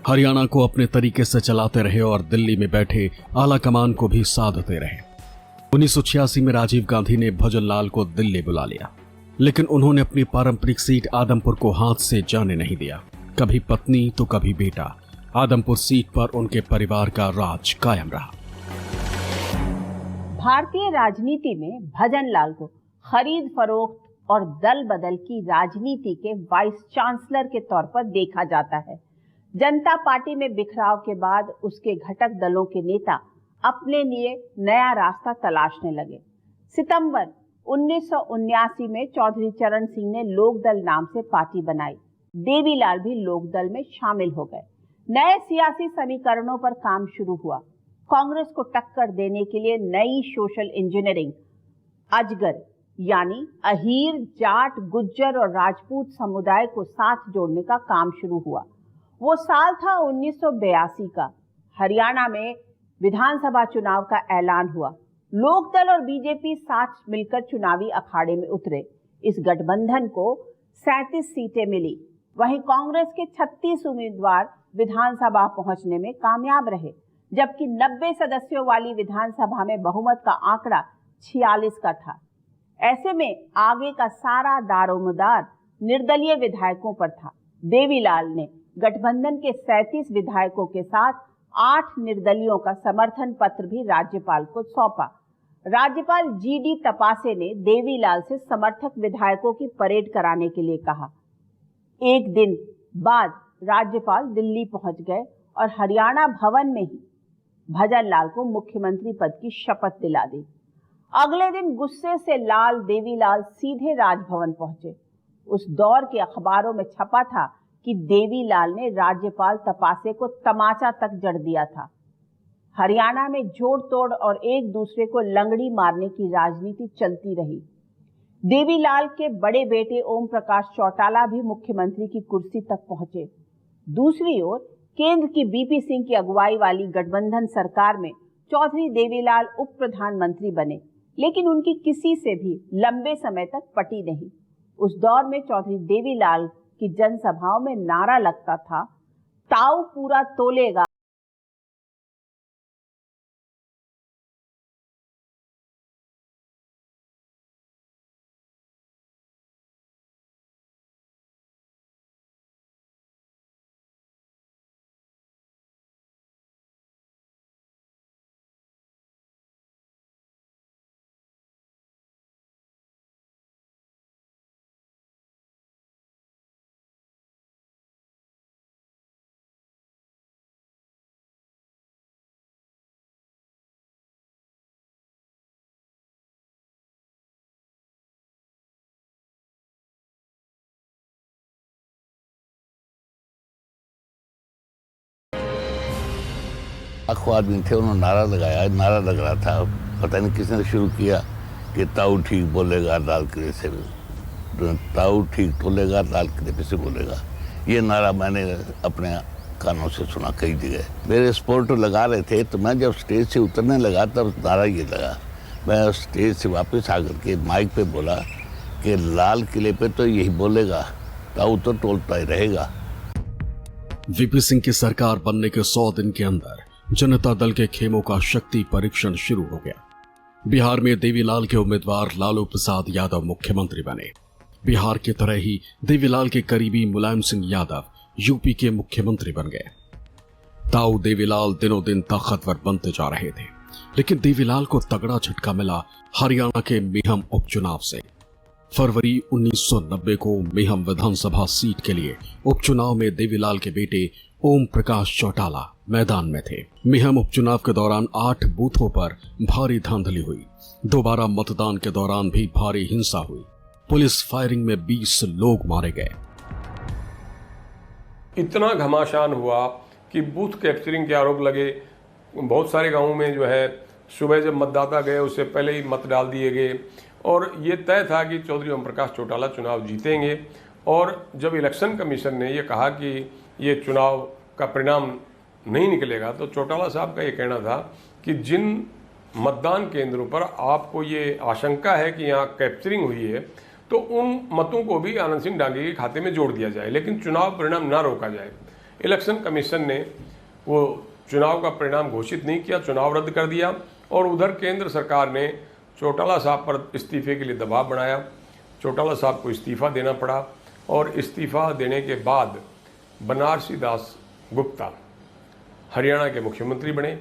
हरियाणा को अपने तरीके से चलाते रहे और दिल्ली में बैठे आला कमान को भी साधते रहे। 1986 में राजीव गांधी ने भजनलाल को दिल्ली बुला लिया, लेकिन उन्होंने अपनी पारंपरिक सीट आदमपुर को हाथ से जाने नहीं दिया। कभी पत्नी तो कभी बेटा, आदमपुर सीट पर उनके परिवार का राज कायम रहा। भारतीय राजनीति में भजनलाल को खरीद फरोख्त और दल बदल की राजनीति के वाइस चांसलर के तौर पर देखा जाता है। जनता पार्टी में बिखराव के बाद उसके घटक दलों के नेता अपने लिए नया रास्ता तलाशने लगे। सितंबर 1979 में चौधरी चरण सिंह ने लोकदल नाम से पार्टी बनाई। देवीलाल भी लोकदल में शामिल हो गए। नए सियासी समीकरणों पर काम शुरू हुआ। कांग्रेस को टक्कर देने के लिए नई सोशल इंजीनियरिंग अजगर यानी अहीर, जाट, गुज्जर और राजपूत समुदाय को साथ जोड़ने का काम शुरू हुआ। वो साल था 1982 का। हरियाणा में विधानसभा चुनाव का ऐलान हुआ। लोकदल और बीजेपी साथ मिलकर चुनावी अखाड़े में उतरे। इस गठबंधन को 37 सीटें मिली। वहीं कांग्रेस के 36 उम्मीदवार विधानसभा पहुंचने में कामयाब रहे, जबकि 90 सदस्यों वाली विधानसभा में बहुमत का आंकड़ा 46 का था। ऐसे में आगे का सारा दारोमदार निर्दलीय विधायकों पर था। देवीलाल ने गठबंधन के 37 विधायकों के साथ 8 निर्दलियों का समर्थन पत्र भी राज्यपाल को सौंपा। राज्यपाल जीडी तपासे ने देवीलाल से समर्थक विधायकों की परेड कराने के लिए कहा। एक दिन बाद राज्यपाल दिल्ली पहुंच गए और हरियाणा भवन में ही भजनलाल को मुख्यमंत्री पद की शपथ दिला दी। अगले दिन गुस्से से लाल देवीलाल सीधे राजभवन पहुंचे। उस दौर के अखबारों में छपा था कि देवीलाल ने राज्यपाल तपासे को तमाचा तक जड़ दिया था। हरियाणा में जोड़ तोड़ और एक दूसरे को लंगड़ी मारने की राजनीति चलती रही। देवीलाल के बड़े बेटे ओम प्रकाश चौटाला भी मुख्यमंत्री की कुर्सी तक पहुंचे। दूसरी ओर केंद्र की बीपी सिंह की अगुवाई वाली गठबंधन सरकार में चौधरी देवीलाल उप प्रधानमंत्री बने, लेकिन उनकी किसी से भी लंबे समय तक पटी नहीं। उस दौर में चौधरी देवीलाल की जनसभाओं में नारा लगता था, ताऊ पूरा तोलेगा। लाखों आदमी थे, उन्होंने नारा लगाया। नारा लग रहा था, पता नहीं किसने शुरू किया कि ताऊ ठीक बोलेगा लाल किले से, ताऊ ठीक तोलेगा लाल किले पे से बोलेगा। ये नारा मैंने अपने कानों से सुना कई जगह। मेरे सपोर्टर लगा रहे थे, तो मैं जब स्टेज से उतरने लगा तब नारा ये लगा। मैं स्टेज से वापस आकर के माइक पे बोला कि लाल किले पे तो यही बोलेगा, ताऊ तो टोलता ही रहेगा। वीपी सिंह की सरकार बनने के 100 दिन के अंदर जनता दल के खेमों का शक्ति परीक्षण शुरू हो गया। बिहार में देवीलाल के उम्मीदवार लालू प्रसाद यादव मुख्यमंत्री बने। बिहार की तरह ही देवीलाल के करीबी मुलायम सिंह यादव यूपी के मुख्यमंत्री बन गए। ताऊ देवीलाल दिनों दिन ताकतवर बनते जा रहे थे, लेकिन देवीलाल को तगड़ा झटका मिला हरियाणा के मीहम उपचुनाव से। फरवरी 1990 को मेहम विधानसभा सीट के लिए उपचुनाव में देवीलाल के बेटे ओम प्रकाश चौटाला मैदान में थे। मेहम उपचुनाव के दौरान 8 बूथों पर भारी धांधली हुई। दोबारा मतदान के दौरान भी भारी हिंसा हुई। पुलिस फायरिंग में 20 लोग मारे गए। इतना घमासान हुआ कि बूथ कैप्चरिंग के आरोप लगे। बहुत सारे गांवों में जो है सुबह जब मतदाता गए उससे पहले ही मत डाल दिए गए और ये तय था कि चौधरी ओम प्रकाश चौटाला चुनाव जीतेंगे। और जब इलेक्शन कमीशन ने ये कहा कि ये चुनाव का परिणाम नहीं निकलेगा तो चौटाला साहब का ये कहना था कि जिन मतदान केंद्रों पर आपको ये आशंका है कि यहाँ कैप्चरिंग हुई है तो उन मतों को भी आनंद सिंह डांगी के खाते में जोड़ दिया जाए, लेकिन चुनाव परिणाम ना रोका जाए। इलेक्शन कमीशन ने वो चुनाव का परिणाम घोषित नहीं किया, चुनाव रद्द कर दिया और उधर केंद्र सरकार ने चौटाला साहब पर इस्तीफे के लिए दबाव बनाया। चौटाला साहब को इस्तीफा देना पड़ा और इस्तीफा देने के बाद बनारसी दास गुप्ता हरियाणा के मुख्यमंत्री बने।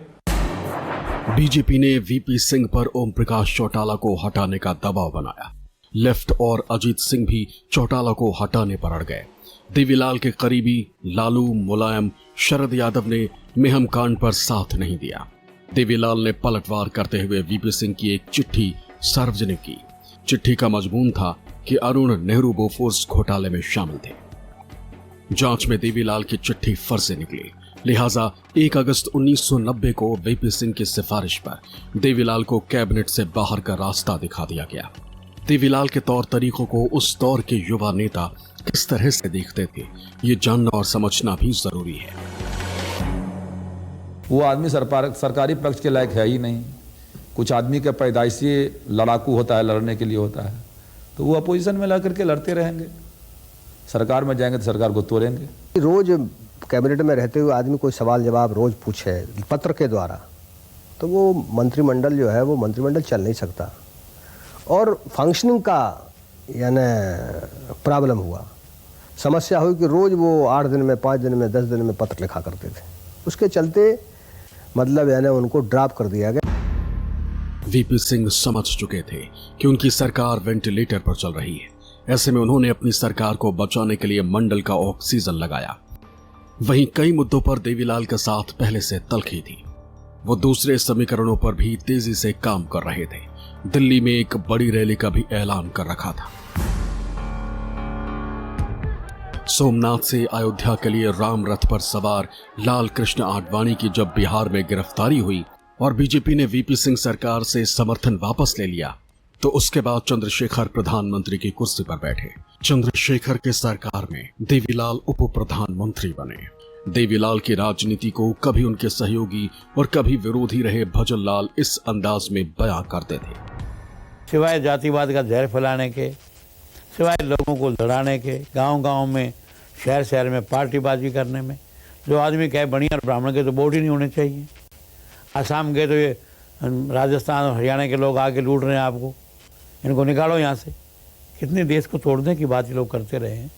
बीजेपी ने वीपी सिंह पर ओम प्रकाश चौटाला को हटाने का दबाव बनाया। लेफ्ट और अजीत सिंह भी चौटाला को हटाने पर अड़ गए। देवीलाल के करीबी लालू, मुलायम, शरद यादव ने मेहम कांड पर साथ नहीं दिया। देवीलाल ने पलटवार करते हुए वीपी सिंह की एक चिट्ठी सार्वजनिक की। चिट्ठी का मजमून था कि अरुण नेहरू बोफोर्स घोटाले में शामिल थे। जांच में देवीलाल की चिट्ठी फर्जी निकली, लिहाजा 1 अगस्त 1990 को वीपी सिंह की सिफारिश पर देवीलाल को कैबिनेट से बाहर का रास्ता दिखा दिया गया। देवीलाल के तौर तरीकों को उस दौर के युवा नेता किस तरह से देखते थे, ये जानना और समझना भी जरूरी है। वो आदमी सरकारी पक्ष के लायक है ही नहीं। कुछ आदमी का पैदाइशी लड़ाकू होता है, लड़ने के लिए होता है, तो वो अपोजिशन में ला करके लड़ते रहेंगे। सरकार में जाएंगे तो सरकार को तोड़ेंगे। रोज कैबिनेट में रहते हुए आदमी कोई सवाल जवाब रोज पूछे पत्र के द्वारा, तो वो मंत्रिमंडल जो है वो मंत्रिमंडल चल नहीं सकता और फंक्शनिंग का यानी प्रॉब्लम हुआ। समस्या हुई कि रोज वो 8 दिन में, 5 दिन में, 10 दिन में पत्र लिखा करते थे। उसके चलते मतलब यानी उनको ड्रॉप कर दिया गया। वीपी सिंह समझ चुके थे कि उनकी सरकार वेंटिलेटर पर चल रही है। ऐसे में उन्होंने अपनी सरकार को बचाने के लिए मंडल का ऑक्सीजन लगाया। वहीं कई मुद्दों पर देवीलाल के साथ पहले से तलखी थी। वो दूसरे समीकरणों पर भी तेजी से काम कर रहे थे। दिल्ली में एक बड़ी रैली का भी ऐलान कर रखा था। सोमनाथ से अयोध्या के लिए राम रथ पर सवार लाल कृष्ण आडवाणी की जब बिहार में गिरफ्तारी हुई और बीजेपी ने वीपी सिंह सरकार से समर्थन वापस ले लिया, तो उसके बाद चंद्रशेखर प्रधानमंत्री की कुर्सी पर बैठे। चंद्रशेखर के सरकार में देवीलाल उप प्रधानमंत्री बने। देवीलाल की राजनीति को कभी उनके सहयोगी और कभी विरोधी रहे भजन लाल इस अंदाज में बयां करते थे। सिवाय जातिवाद का जहर फैलाने के, सिवाय लोगों को लड़ाने के, गांव-गांव में, शहर-शहर में पार्टीबाजी करने में, जो आदमी कहे बढ़िया ब्राह्मण के तो वोट ही नहीं होने चाहिए। आसाम गए तो ये राजस्थान और हरियाणा के लोग आके लूट रहे हैं आपको, इनको निकालो यहाँ से। कितने देश को तोड़ने की बात ये लोग करते रहे हैं।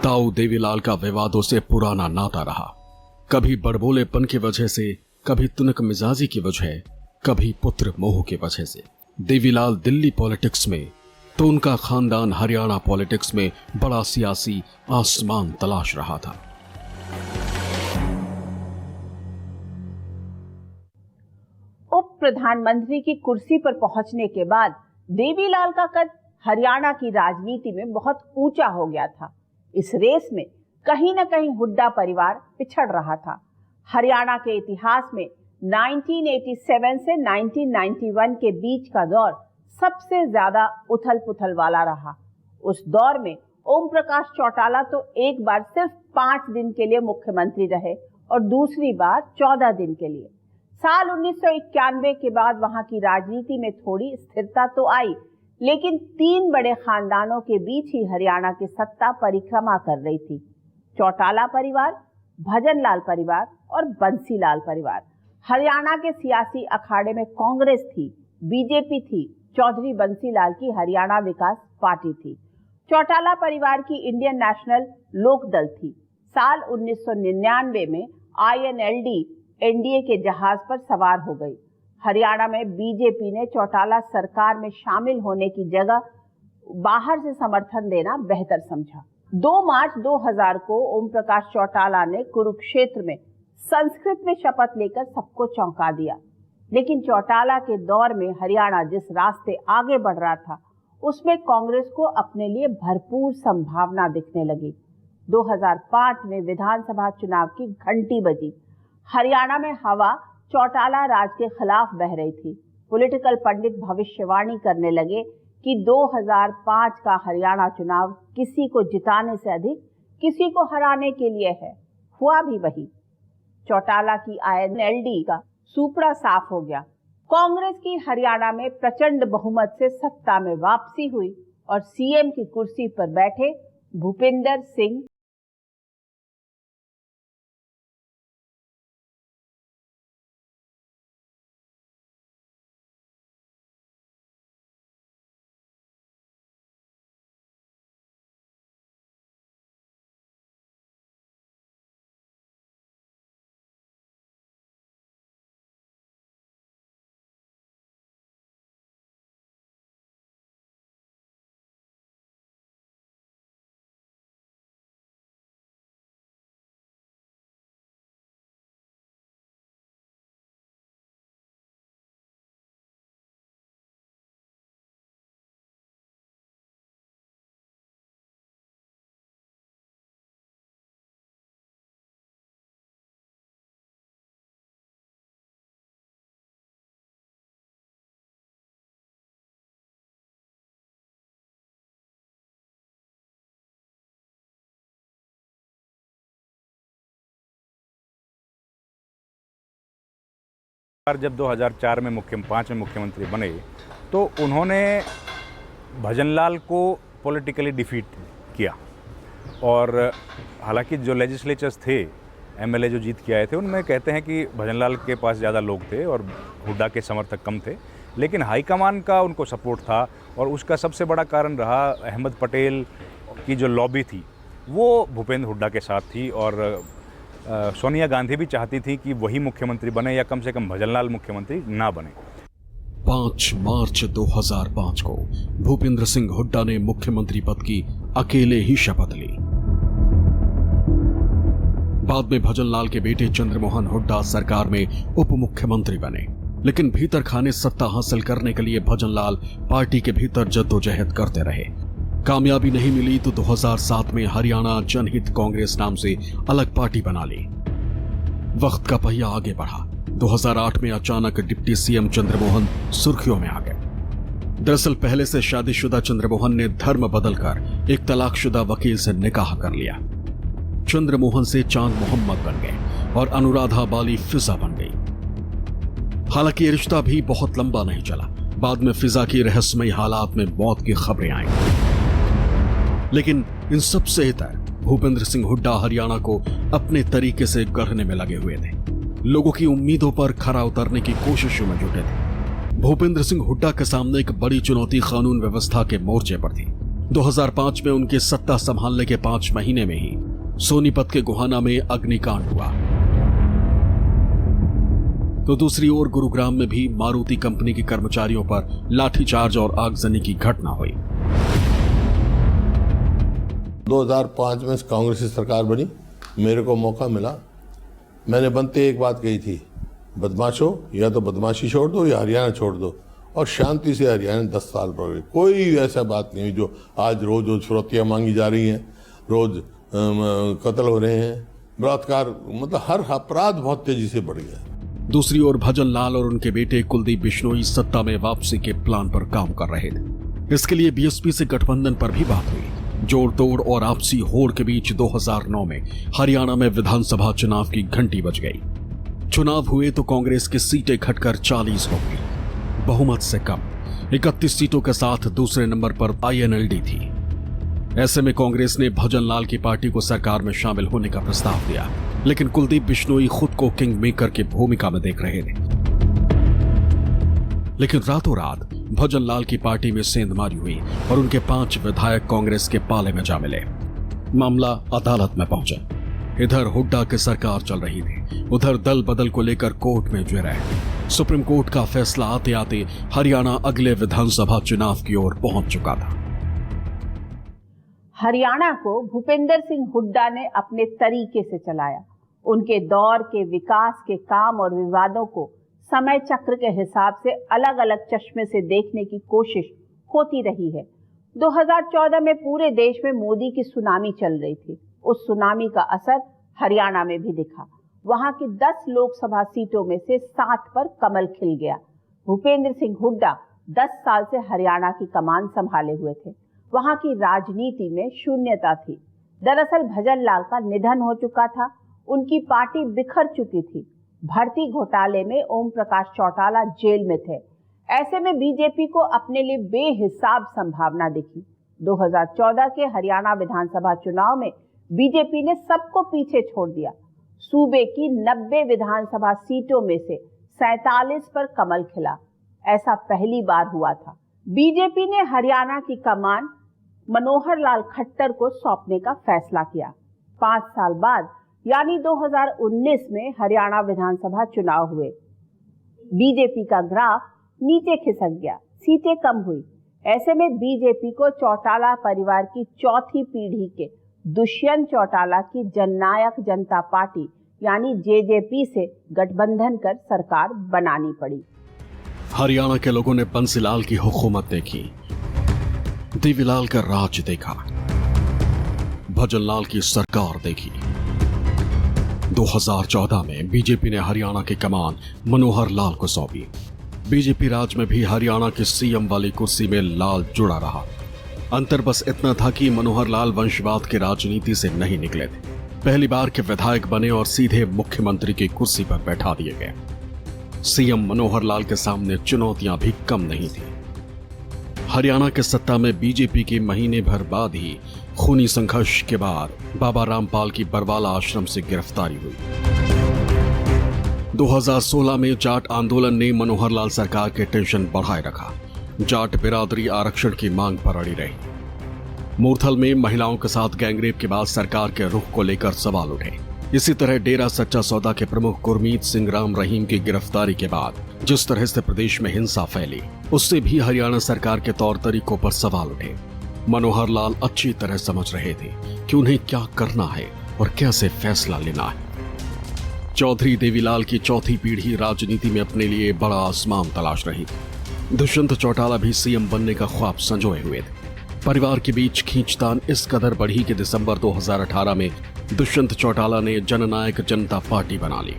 ताऊ देवीलाल का विवादों से पुराना नाता रहा। कभी बड़बोलेपन की वजह से, कभी तुनक मिजाजी की वजह, कभी पुत्र मोह की वजह से देवीलाल दिल्ली पॉलिटिक्स में, तो उनका खानदान हरियाणा पॉलिटिक्स में बड़ा सियासी आसमान तलाश रहा था। उप प्रधानमंत्री की कुर्सी पर पहुंचने के बाद देवीलाल का कद हरियाणा की राजनीति में बहुत ऊंचा हो गया था। इस रेस में कहीं न कहीं हुड्डा परिवार पिछड़ रहा था। हरियाणा के इतिहास में 1987 से 1991 के बीच का दौर सबसे ज्यादा उथल पुथल वाला रहा। उस दौर में ओम प्रकाश चौटाला तो एक बार सिर्फ 5 दिन के लिए मुख्यमंत्री रहे और दूसरी बार 14 दिन के लिए। साल 1991 के बाद वहां की राजनीति में थोड़ी स्थिरता तो आई, लेकिन 3 बड़े खानदानों के बीच ही हरियाणा की सत्ता परिक्रमा कर रही थी। चौटाला परिवार, भजन लाल परिवार और बंसी लाल परिवार। हरियाणा के सियासी अखाड़े में कांग्रेस थी, बीजेपी थी, चौधरी बंसी लाल की हरियाणा विकास पार्टी थी। चौटाला परिवार की इंडियन नेशनल लोकदल थी। साल 1999 में INLD एनडीए के जहाज पर सवार हो गई। हरियाणा में बीजेपी ने चौटाला सरकार में शामिल होने की जगह बाहर से समर्थन देना बेहतर समझा। 2 मार्च 2000 को ओम प्रकाश चौटाला ने कुरुक्षेत्र में संस्कृत में शपथ लेकर सबको चौंका दिया। लेकिन चौटाला के दौर में हरियाणा जिस रास्ते आगे बढ़ रहा था, उसमें कांग्रेस को अपने लिए भरपूर संभावना दिखने लगी। 2005 में विधानसभा चुनाव की घंटी बजी। हरियाणा में हवा चौटाला राज के खिलाफ बह रही थी। पॉलिटिकल पंडित भविष्यवाणी करने लगे कि 2005 का हरियाणा चुनाव किसी को जिताने से अधिक किसी को हराने के लिए है। हुआ भी वही। चौटाला की INLD का सूपड़ा साफ हो गया। कांग्रेस की हरियाणा में प्रचंड बहुमत से सत्ता में वापसी हुई और CM की कुर्सी पर बैठे भूपेंद्र सिंह जब 2004 में 5 में मुख्यमंत्री बने तो उन्होंने भजनलाल को पॉलिटिकली डिफीट किया। और हालांकि जो लेजिस्लेचर्स थे, MLA जो जीत के आए थे, उनमें कहते हैं कि भजनलाल के पास ज़्यादा लोग थे और हुड्डा के समर्थक कम थे, लेकिन हाईकमान का उनको सपोर्ट था। और उसका सबसे बड़ा कारण रहा अहमद पटेल की जो लॉबी थी वो भूपेंद्र हुड्डा के साथ थी। और सोनिया गांधी भी चाहती थी कि वही मुख्यमंत्री बने या कम से कम भजनलाल मुख्यमंत्री ना बने। 5 मार्च 2005 को भूपेंद्र सिंह हुड्डा ने मुख्यमंत्री पद की अकेले ही शपथ ली। बाद में भजनलाल के बेटे चंद्रमोहन हुड्डा सरकार में उप मुख्यमंत्री बने। लेकिन भीतर खाने सत्ता हासिल करने के लिए भजनलाल पार्टी के भीतर जद्दोजहद करते रहे। कामयाबी नहीं मिली तो 2007 में हरियाणा जनहित कांग्रेस नाम से अलग पार्टी बना ली। वक्त का पहिया आगे बढ़ा। 2008 में अचानक डिप्टी CM चंद्रमोहन सुर्खियों में आ गए। दरअसल पहले से शादीशुदा चंद्रमोहन ने धर्म बदलकर एक तलाकशुदा वकील से निकाह कर लिया। चंद्रमोहन से चांद मोहम्मद बन गए और अनुराधा बाली फिजा बन गई। हालांकि ये रिश्ता भी बहुत लंबा नहीं चला। बाद में फिजा की रहस्यमयी हालात में मौत की खबरें आईं। लेकिन इन सब से इतर भूपेंद्र सिंह हुड्डा हरियाणा को अपने तरीके से गढ़ने में लगे हुए थे। लोगों की उम्मीदों पर खरा उतरने की कोशिशों में जुटे थे। भूपेंद्र सिंह हुड्डा के सामने एक बड़ी चुनौती कानून व्यवस्था के मोर्चे पर थी। 2005 में उनके सत्ता संभालने के 5 महीने में ही सोनीपत के गोहाना में अग्निकांड हुआ। तो दूसरी ओर गुरुग्राम में भी मारुति कंपनी के कर्मचारियों पर लाठीचार्ज और आगजनी की घटना हुई। 2005 में कांग्रेस की सरकार बनी, मेरे को मौका मिला। मैंने बनते एक बात कही थी, बदमाशों या तो बदमाशी छोड़ दो या हरियाणा छोड़ दो। और शांति से हरियाणा 10 साल पड़ गई। कोई ऐसा बात नहीं जो आज रोज रोज फिरौतियाँ मांगी जा रही हैं, रोज कत्ल हो रहे हैं, बलात्कार, मतलब हर अपराध बहुत तेजी से बढ़ गया। दूसरी ओर भजनलाल और उनके बेटे कुलदीप बिश्नोई सत्ता में वापसी के प्लान पर काम कर रहे थे। इसके लिए BSP से गठबंधन पर भी बात हुई। जोड़ तोड़ और आपसी होड़ के बीच 2009 में हरियाणा में विधानसभा चुनाव की घंटी बज गई। चुनाव हुए तो कांग्रेस की सीटें घटकर 40 हो गई। बहुमत से कम 31 सीटों के साथ दूसरे नंबर पर INLD थी। ऐसे में कांग्रेस ने भजनलाल की पार्टी को सरकार में शामिल होने का प्रस्ताव दिया, लेकिन कुलदीप बिश्नोई खुद को किंग मेकर की भूमिका में देख रहे थे। लेकिन रातों रात भजनलाल की पार्टी में सेंधमारी हुई और उनके 5 विधायक कांग्रेस के पाले में जा मिले। मामला अदालत में पहुंचा। इधर हुड्डा की सरकार चल रही थी, उधर दल बदल को लेकर कोर्ट में जुए रहे। सुप्रीम कोर्ट का फैसला आते आते हरियाणा अगले विधानसभा चुनाव की ओर पहुंच चुका था। हरियाणा को भूपेंद्र सिंह हुड्डा ने अपने तरीके से चलाया। उनके दौर के विकास के काम और विवादों को समय चक्र के हिसाब से अलग अलग चश्मे से देखने की कोशिश होती रही है। 2014 में पूरे देश में मोदी की सुनामी चल रही थी। उस सुनामी का असर हरियाणा में भी दिखा। वहां की 10 लोकसभा सीटों में से 7 पर कमल खिल गया। भूपेंद्र सिंह हुड्डा 10 साल से हरियाणा की कमान संभाले हुए थे। वहां की राजनीति में शून्यता थी। दरअसल भजन लाल का निधन हो चुका था। उनकी पार्टी बिखर चुकी थी। भर्ती घोटाले में ओम प्रकाश चौटाला जेल में थे। ऐसे में बीजेपी को अपने लिए बेहिसाब संभावना दिखी। 2014 के हरियाणा विधानसभा चुनाव में बीजेपी ने सबको पीछे छोड़ दिया। सूबे की 90 विधानसभा सीटों में से 47 पर कमल खिला। ऐसा पहली बार हुआ था। बीजेपी ने हरियाणा की कमान मनोहर लाल खट्टर को सौंपने का फैसला किया। 5 साल बाद यानी 2019 में हरियाणा विधानसभा चुनाव हुए। बीजेपी का ग्राफ नीचे खिसक गया, सीटें कम हुई। ऐसे में बीजेपी को चौटाला परिवार की चौथी पीढ़ी के दुष्यंत चौटाला की जननायक जनता पार्टी यानी जेजेपी से गठबंधन कर सरकार बनानी पड़ी। हरियाणा के लोगों ने बंसीलाल की हुकूमत देखी, देवीलाल का राज देखा, भजनलाल की सरकार देखी। 2014 में बीजेपी ने हरियाणा की कमान मनोहर लाल को सौंपी। बीजेपी राज में भी हरियाणा की सीएम वाली कुर्सी में लाल जुड़ा रहा। अंतर बस इतना था कि मनोहर लाल वंशवाद की राजनीति से नहीं निकले थे। पहली बार के विधायक बने और सीधे मुख्यमंत्री की कुर्सी पर बैठा दिए गए। सीएम मनोहर लाल के सामने चुनौतियां भी कम नहीं थी। हरियाणा के सत्ता में बीजेपी के महीने भर बाद ही खूनी संघर्ष के बाद बाबा रामपाल की बरवाला आश्रम से गिरफ्तारी हुई। 2016 में जाट आंदोलन ने मनोहर लाल सरकार के टेंशन बढ़ाए रखा। जाट बिरादरी आरक्षण की मांग पर अड़ी रही। मूर्थल में महिलाओं के साथ गैंगरेप के बाद सरकार के रुख को लेकर सवाल उठे। इसी तरह डेरा सच्चा सौदा के प्रमुख गुरमीत सिंह राम रहीम की गिरफ्तारी के बाद जिस तरह से प्रदेश में हिंसा फैली, उससे भी हरियाणा सरकार के तौर तरीकों पर सवाल उठे। मनोहर लाल अच्छी तरह समझ रहे थे कि उन्हें क्या करना है और कैसे फैसला लेना है। चौधरी देवीलाल की चौथी पीढ़ी राजनीति में अपने लिए बड़ा आसमान तलाश रही। दुष्यंत चौटाला भी सीएम बनने का ख्वाब संजोए हुए थे। परिवार के बीच खींचतान इस कदर बढ़ी कि दिसंबर 2018 में दुष्यंत चौटाला ने जननायक जनता पार्टी बना ली।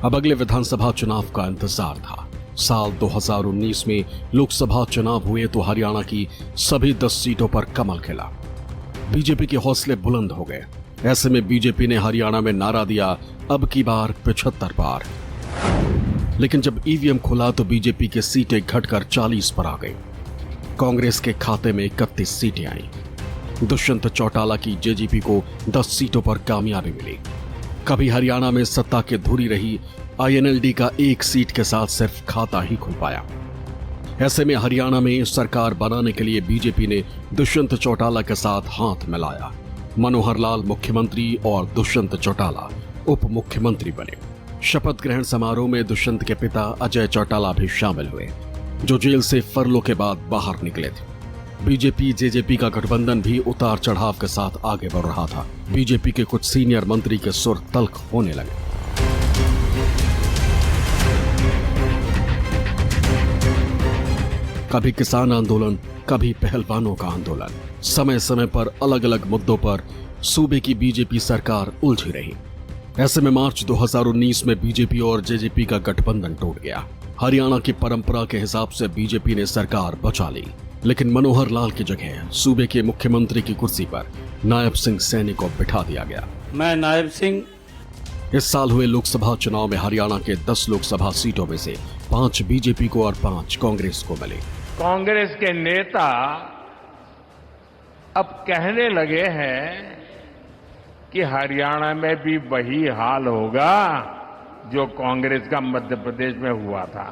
अब अगले विधानसभा चुनाव का इंतजार था। साल 2019 में लोकसभा चुनाव हुए तो हरियाणा की सभी 10 सीटों पर कमल खिला। बीजेपी के हौसले बुलंद हो गए। ऐसे में बीजेपी ने हरियाणा में नारा दिया, अब की बार 75 पार। लेकिन जब ईवीएम खुला तो बीजेपी की सीटें घटकर 40 पर आ गई। कांग्रेस के खाते में 31 सीटें आईं। दुष्यंत चौटाला की जेजेपी को 10 सीटों पर कामयाबी मिली। कभी हरियाणा में सत्ता की धुरी रही आईएनएलडी का 1 सीट के साथ सिर्फ खाता ही खुल पाया। ऐसे में हरियाणा में सरकार बनाने के लिए बीजेपी ने दुष्यंत चौटाला के साथ हाथ मिलाया। मनोहर लाल मुख्यमंत्री और दुष्यंत चौटाला उप मुख्यमंत्री बने। शपथ ग्रहण समारोह में दुष्यंत के पिता अजय चौटाला भी शामिल हुए, जो जेल से फरलो के बाद बाहर निकले थे। बीजेपी जेजेपी का गठबंधन भी उतार चढ़ाव के साथ आगे बढ़ रहा था। बीजेपी के कुछ सीनियर मंत्री के सुर तल्ख होने लगे। कभी किसान आंदोलन, कभी पहलवानों का आंदोलन। समय समय पर अलग अलग मुद्दों पर सूबे की बीजेपी सरकार उलझी रही। ऐसे में मार्च 2019 में बीजेपी और जेजेपी का गठबंधन टूट गया। हरियाणा की परंपरा के हिसाब से बीजेपी ने सरकार बचा ली, लेकिन मनोहर लाल की जगह सूबे के मुख्यमंत्री की कुर्सी पर नायब सिंह सैनी को बिठा दिया गया। मैं नायब सिंह। इस साल हुए लोकसभा चुनाव में हरियाणा के 10 लोकसभा सीटों में से 5 बीजेपी को और 5 कांग्रेस को मिले। कांग्रेस के नेता अब कहने लगे हैं कि हरियाणा में भी वही हाल होगा जो कांग्रेस का मध्य प्रदेश में हुआ था।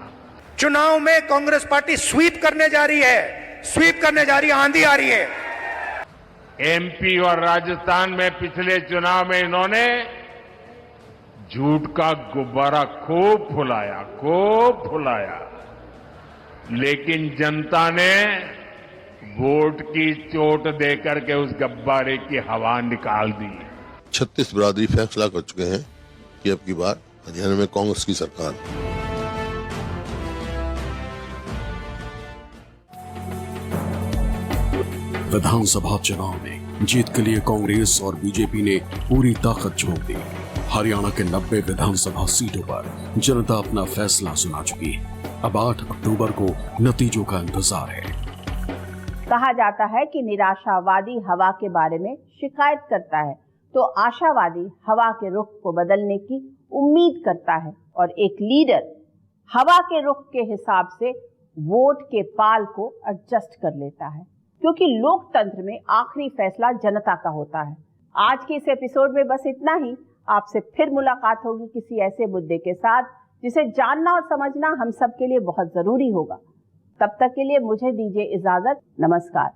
चुनाव में कांग्रेस पार्टी स्वीप करने जा रही है, आंधी आ रही है। एमपी और राजस्थान में पिछले चुनाव में इन्होंने झूठ का गुब्बारा खूब फुलाया, लेकिन जनता ने वोट की चोट देकर के उस गब्बारे की हवा निकाल दी। 36 बिरादरी फैसला कर चुके हैं कि अब की बार हरियाणा में कांग्रेस की सरकार। विधानसभा चुनाव में जीत के लिए कांग्रेस और बीजेपी ने पूरी ताकत झोंक दी। हरियाणा के 90 विधानसभा सीटों पर जनता अपना फैसला सुना चुकी है। अब 8 अक्टूबर को नतीजों का इंतजार है। कहा जाता है कि निराशावादी हवा के बारे में शिकायत करता है तो आशावादी हवा के रुख को बदलने की उम्मीद करता है, और एक लीडर हवा के रुख के हिसाब से वोट के पाल को एडजस्ट कर लेता है, क्योंकि लोकतंत्र में आखिरी फैसला जनता का होता है। आज के इस एपिसोड में बस इतना ही। आपसे फिर मुलाकात होगी किसी ऐसे मुद्दे के साथ जिसे जानना और समझना हम सब के लिए बहुत जरूरी होगा। तब तक के लिए मुझे दीजिए इजाजत। नमस्कार।